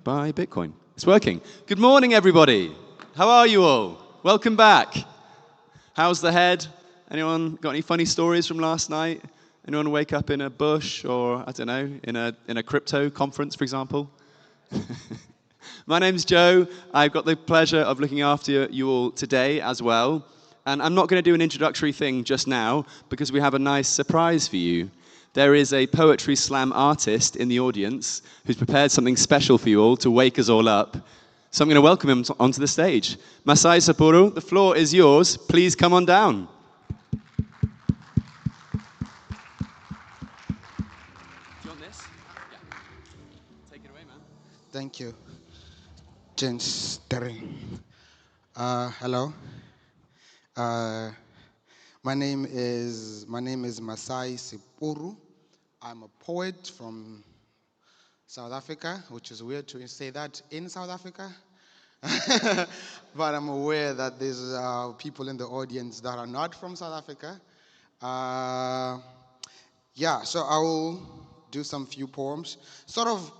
Buy Bitcoin. It's working. Good morning, everybody. How are you all? Welcome back. How's the head? Anyone got any funny stories from last night? Anyone wake up in a bush or, I don't know, in a crypto conference, for example? My name's Joe. I've got the pleasure of looking after you all today as well. And I'm not going to do an introductory thing just now because we have a nice surprise for you. There is a poetry slam artist in the audience who's prepared something special for you all to wake us all up. So I'm going to welcome him onto the stage. Masai Sepuru, the floor is yours. Please come on down. Do you want this? Yeah. Take it away, man. Thank you. James Terry. Hello. My name is Masai Sepuru. I'm a poet from South Africa, which is weird to say that in South Africa. But I'm aware that there's people in the audience that are not from South Africa. So I will do some few poems. Sort of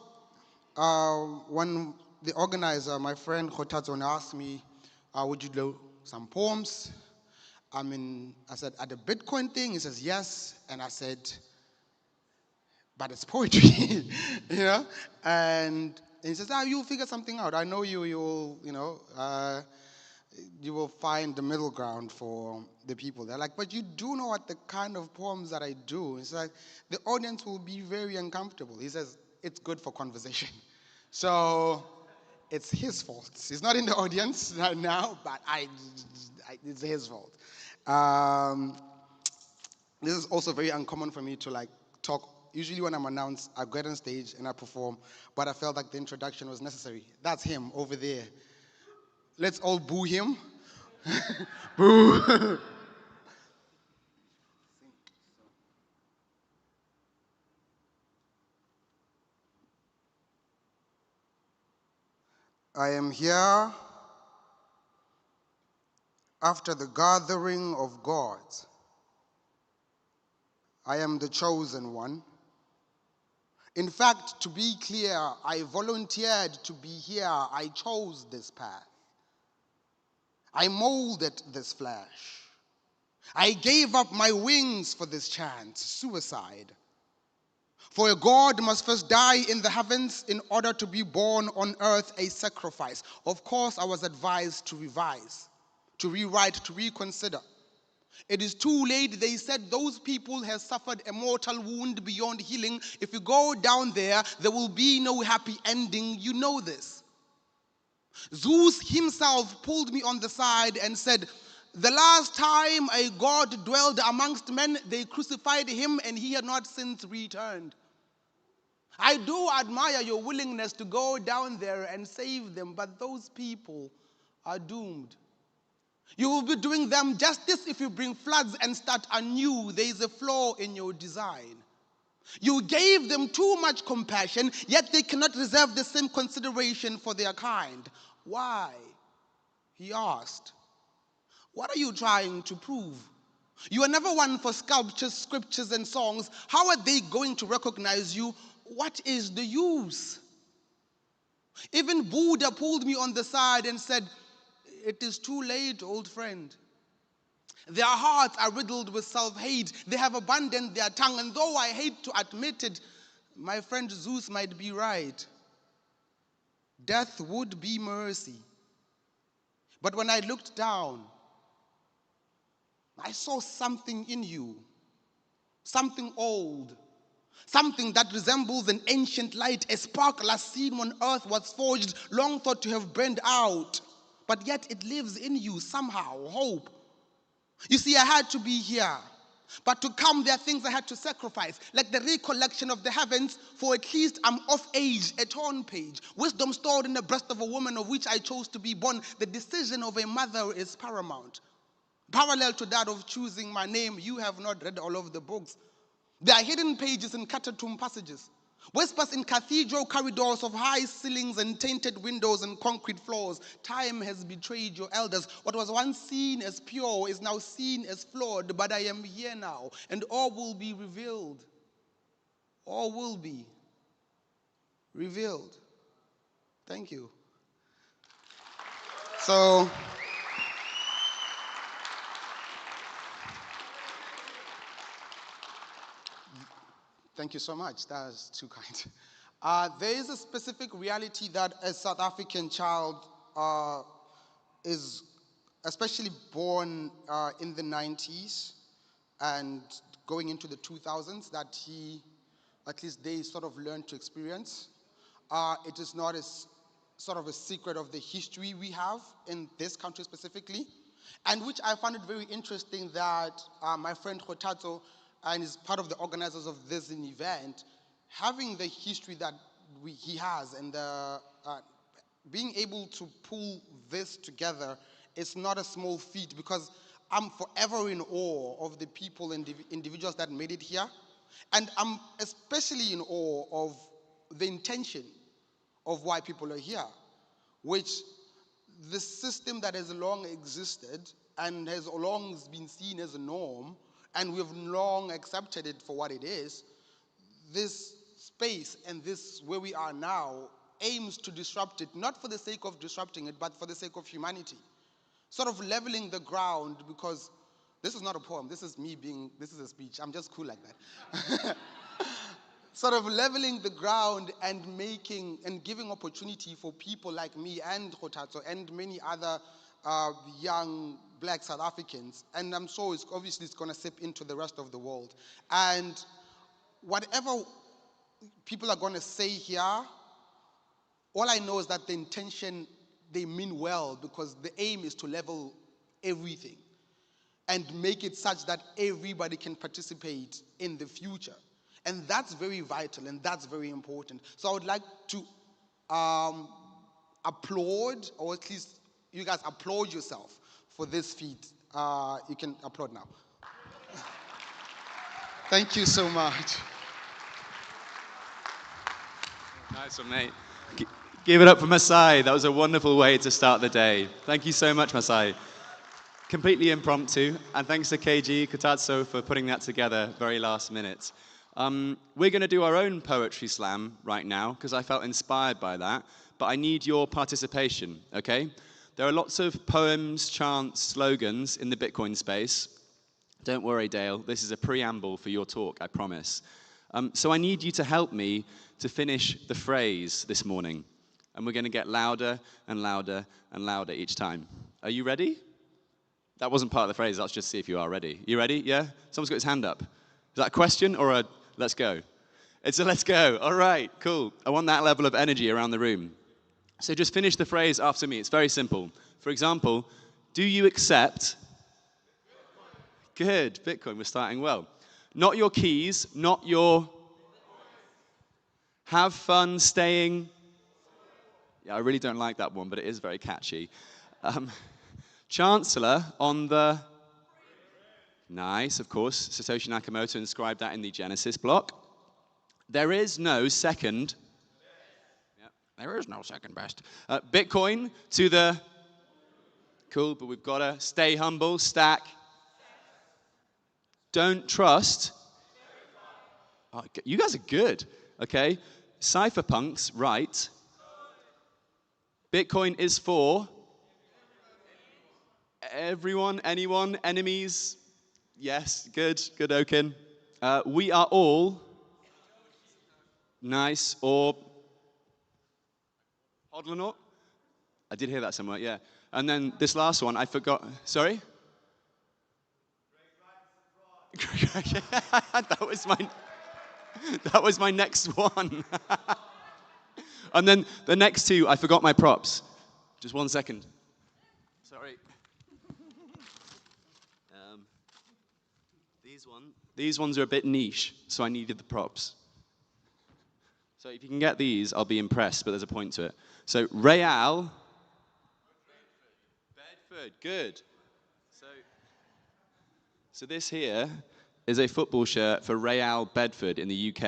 when the organizer, my friend Khotazon, asked me, would you do some poems? I said, at the Bitcoin thing, he says, yes. And I said, but it's poetry, you know? And he says, you'll figure something out. I know you will find the middle ground for the people. They're like, but you do know what the kind of poems that I do. It's like, the audience will be very uncomfortable. He says, it's good for conversation. So it's his fault. He's not in the audience right now, but it's his fault. This is also very uncommon for me to talk. Usually when I'm announced, I get on stage and I perform, but I felt like the introduction was necessary. That's him over there. Let's all boo him. Boo. I am here after the gathering of gods. I am the chosen one. In fact, to be clear, I volunteered to be here. I chose this path. I molded this flesh. I gave up my wings for this chance, suicide. For a god must first die in the heavens in order to be born on earth, a sacrifice. Of course, I was advised to revise, to rewrite, to reconsider. It is too late, they said. Those people have suffered a mortal wound beyond healing. If you go down there, there will be no happy ending. You know this. Zeus himself pulled me on the side and said, the last time a god dwelled amongst men, they crucified him and he had not since returned. I do admire your willingness to go down there and save them, but those people are doomed. You will be doing them justice if you bring floods and start anew. There is a flaw in your design. You gave them too much compassion, yet they cannot reserve the same consideration for their kind. Why? He asked. What are you trying to prove? You are never one for sculptures, scriptures, and songs. How are they going to recognize you? What is the use? Even Buddha pulled me on the side and said, it is too late, old friend. Their hearts are riddled with self-hate. They have abandoned their tongue. And though I hate to admit it, my friend Zeus might be right. Death would be mercy. But when I looked down, I saw something in you. Something old. Something that resembles an ancient light, a spark last seen when earth was forged, long thought to have burned out. But yet it lives in you somehow, hope. You see, I had to be here. But to come, there are things I had to sacrifice, like the recollection of the heavens, for at least I'm of age, a torn page. Wisdom stored in the breast of a woman of which I chose to be born. The decision of a mother is paramount. Parallel to that of choosing my name, you have not read all of the books. There are hidden pages in catacomb passages. Whispers in cathedral corridors of high ceilings and tainted windows and concrete floors. Time has betrayed your elders. What was once seen as pure is now seen as flawed. But I am here now, and all will be revealed. All will be revealed. Thank you. So, thank you so much. That was too kind. There is a specific reality that a South African child is especially born in the 90s and going into the 2000s that at least they sort of learned to experience. It is not as sort of a secret of the history we have in this country specifically, and which I found it very interesting that my friend Hotato and is part of the organizers of this event, having the history that he has and being able to pull this together is not a small feat, because I'm forever in awe of the people and individuals that made it here. And I'm especially in awe of the intention of why people are here, which the system that has long existed and has long been seen as a norm, and we've long accepted it for what it is, this space and this where we are now aims to disrupt it, not for the sake of disrupting it, but for the sake of humanity. Sort of leveling the ground, because this is not a poem, this is a speech, I'm just cool like that. Sort of leveling the ground and giving opportunity for people like me and Hotato and many other young black South Africans, and I'm sure it's going to seep into the rest of the world. And whatever people are going to say here, all I know is that the intention, they mean well, because the aim is to level everything and make it such that everybody can participate in the future. And that's very vital and that's very important. So I would like to applaud, or at least you guys applaud yourself for this feat. You can applaud now. Thank you so much. Nice one, mate. Give it up for Masai. That was a wonderful way to start the day. Thank you so much, Masai. Completely impromptu, and thanks to KG Kotatso for putting that together very last minute. We're going to do our own poetry slam right now, because I felt inspired by that, but I need your participation, okay? There are lots of poems, chants, slogans in the Bitcoin space. Don't worry, Dale, this is a preamble for your talk, I promise. So I need you to help me to finish the phrase this morning. And we're going to get louder and louder and louder each time. Are you ready? That wasn't part of the phrase, let's just see if you are ready. You ready? Yeah? Someone's got his hand up. Is that a question or a let's go? It's a let's go. All right, cool. I want that level of energy around the room. So just finish the phrase after me. It's very simple. For example, do you accept? Good, Bitcoin, we're starting well. Not your keys, not your... Have fun staying... Yeah, I really don't like that one, but it is very catchy. Chancellor on the... Nice, of course. Satoshi Nakamoto inscribed that in the Genesis block. There is no second... Yep, there is no second best. Bitcoin to the... Cool, but we've got to stay humble, stack. Don't trust. Oh, you guys are good, okay? Cypherpunks, right. Bitcoin is for everyone, anyone, enemies. Yes, good, Oaken. We are all nice, or Hodlanaut. I did hear that somewhere, yeah. And then this last one, I forgot. Sorry? that was my next one. And then the next two, I forgot my props. Just 1 second. Sorry. These ones are a bit niche, so I needed the props. So if you can get these, I'll be impressed, but there's a point to it. So Real. Bedford, good. So this here is a football shirt for Real Bedford in the UK.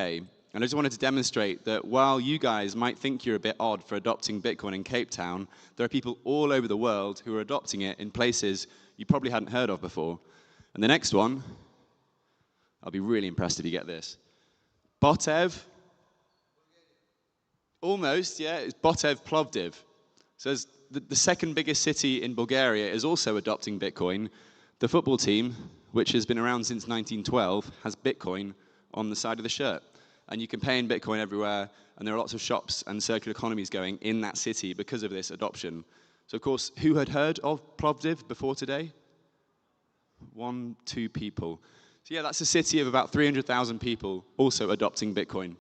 And I just wanted to demonstrate that while you guys might think you're a bit odd for adopting Bitcoin in Cape Town, there are people all over the world who are adopting it in places you probably hadn't heard of before. And the next one, I'll be really impressed if you get this. Botev. Almost, yeah. It's Botev Plovdiv. So as the second biggest city in Bulgaria is also adopting Bitcoin. The football team, which has been around since 1912, has Bitcoin on the side of the shirt. And you can pay in Bitcoin everywhere, and there are lots of shops and circular economies going in that city because of this adoption. So of course, who had heard of Plovdiv before today? 1, 2 people. So yeah, that's a city of about 300,000 people also adopting Bitcoin.